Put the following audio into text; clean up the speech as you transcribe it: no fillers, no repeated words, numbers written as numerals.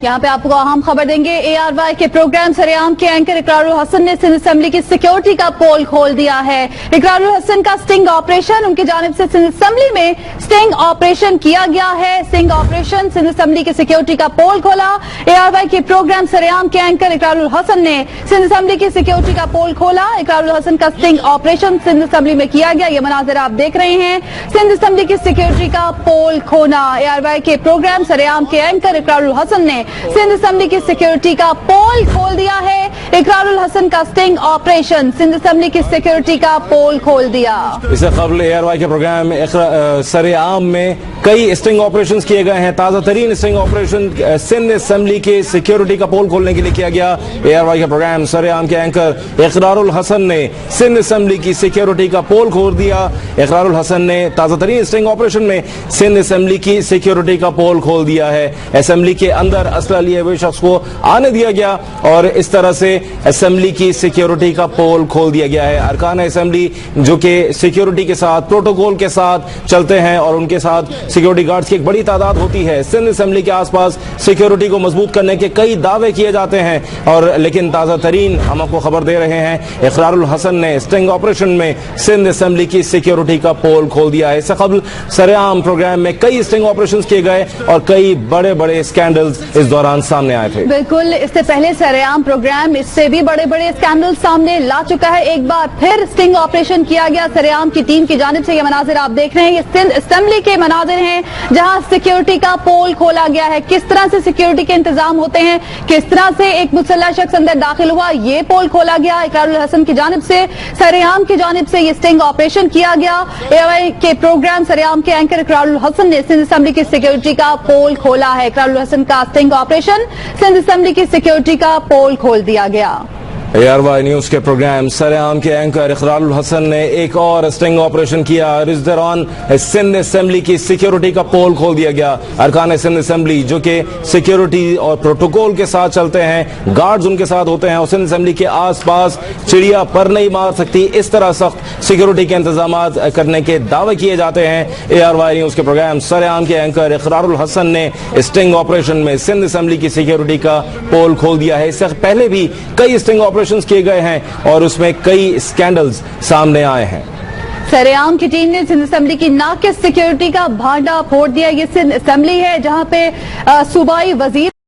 यहाँ पे आपको अहम खबर देंगे। ARY के प्रोग्राम सरेआम के एंकर इकरारुल हसन ने सिंध असेंबली की सिक्योरिटी का पोल खोल दिया है। इकरारुल हसन का स्टिंग ऑपरेशन, उनकी जानिब से सिंध असेंबली में स्टिंग ऑपरेशन किया गया है। स्टिंग ऑपरेशन सिंध असेंबली की सिक्योरिटी का पोल खोला। ARY के प्रोग्राम सरेआम के एंकर इकरारुल हसन ने सिंध असेंबली की सिक्योरिटी का पोल खोला। इकरारुल हसन का स्टिंग ऑपरेशन सिंध असेंबली में किया गया। ये मनाजिर आप देख रहे हैं, सिंध असेंबली की सिक्योरिटी का पोल खोना। ARY के प्रोग्राम सरेआम के एंकर इकरारुल हसन ने सिंध असेंबली की सिक्योरिटी का पोल खोल दिया है। इकरारुल हसन का स्टिंग ऑपरेशन सिंध असेंबली की सिक्योरिटी का पोल खोल दिया। इससे कबल ARY के प्रोग्राम सरेआम में कई स्टिंग ऑपरेशंस किए गए हैं। ताजा तरीन स्टिंग ऑपरेशन सिंध असेंबली के सिक्योरिटी का पोल खोलने के लिए किया गया। ARY के प्रोग्राम सरेआम के एंकर इकरारुल हसन ने सिंध असेंबली की सिक्योरिटी का पोल खोल दिया। इकरारुल हसन ने ताजा तरीन स्टिंग ऑपरेशन में सिंध असेंबली की सिक्योरिटी का पोल खोल दिया है। असेंबली के अंदर असला लिए हुए शख्स को आने दिया गया और इस तरह से असेंबली की सिक्योरिटी का पोल खोल दिया गया है। अरकान असेंबली जो कि सिक्योरिटी के साथ प्रोटोकॉल के साथ चलते हैं और उनके साथ सिक्योरिटी गार्ड्स की एक बड़ी तादाद होती है। सिंध असेंबली के आसपास सिक्योरिटी को मजबूत करने के कई दावे किए जाते हैं और लेकिन ताजा तरीन हम आपको खबर दे रहे हैं, इकरारुल हसन ने स्टिंग ऑपरेशन में सिंध असेंबली की सिक्योरिटी का पोल खोल दिया है। इससे कबल सरेआम प्रोग्राम में कई स्टिंग ऑपरेशन किए गए और कई बड़े बड़े स्कैंडल्स इस दौरान सामने आए थे। बिल्कुल, इससे पहले सरेआम प्रोग्राम इससे भी बड़े बड़े स्कैंडल सामने ला चुका है। एक बार फिर स्टिंग ऑपरेशन किया गया सरेआम की टीम की जानिब से। ये मनाजिर आप देख रहे हैं, ये सिंध असेंबली के मनाजिर हैं जहां सिक्योरिटी का पोल खोला गया है। किस तरह से सिक्योरिटी के इंतजाम होते हैं, किस तरह से एक मुसल्लह शख्स अंदर दाखिल हुआ, ये पोल खोला गया इकरारुल हसन की जानिब से। सरेआम की जानिब से ये स्टिंग ऑपरेशन किया गया। ARY के प्रोग्राम सरेआम के एंकर इकरारुल हसन ने सिंध असेंबली की सिक्योरिटी का पोल खोला है। इकरारुल हसन का स्टिंग ऑपरेशन सिंध असेंबली की सिक्योरिटी का पोल खोल दिया गया। ARY न्यूज के प्रोग्राम सरेआम के एंकर इकरारुल हसन ने एक और स्टिंग ऑपरेशन किया और इस दौरान सिंध असेंबली की सिक्योरिटी का पोल खोल दिया गया। अरकान सिंध असेंबली जो कि सिक्योरिटी और प्रोटोकॉल के साथ चलते हैं, गार्ड्स उनके साथ होते हैं और सिंध असेंबली के आसपास चिड़िया पर नहीं मार सकती, इस तरह सख्त सिक्योरिटी के इंतजाम करने के दावे किए जाते हैं। ARY न्यूज के प्रोग्राम सरेआम के एंकर इकरारुल हसन ने स्टिंग ऑपरेशन में सिंध असेंबली की सिक्योरिटी का पोल खोल दिया है। इससे पहले भी कई स्टिंग ऑपरेशंस किए गए हैं और उसमें कई स्कैंडल्स सामने आए हैं। सरेआम की टीम ने सिंध असेंबली की नाकिस सिक्योरिटी का भांडा फोड़ दिया। ये सिंध असेंबली है जहां पे सूबाई वजीर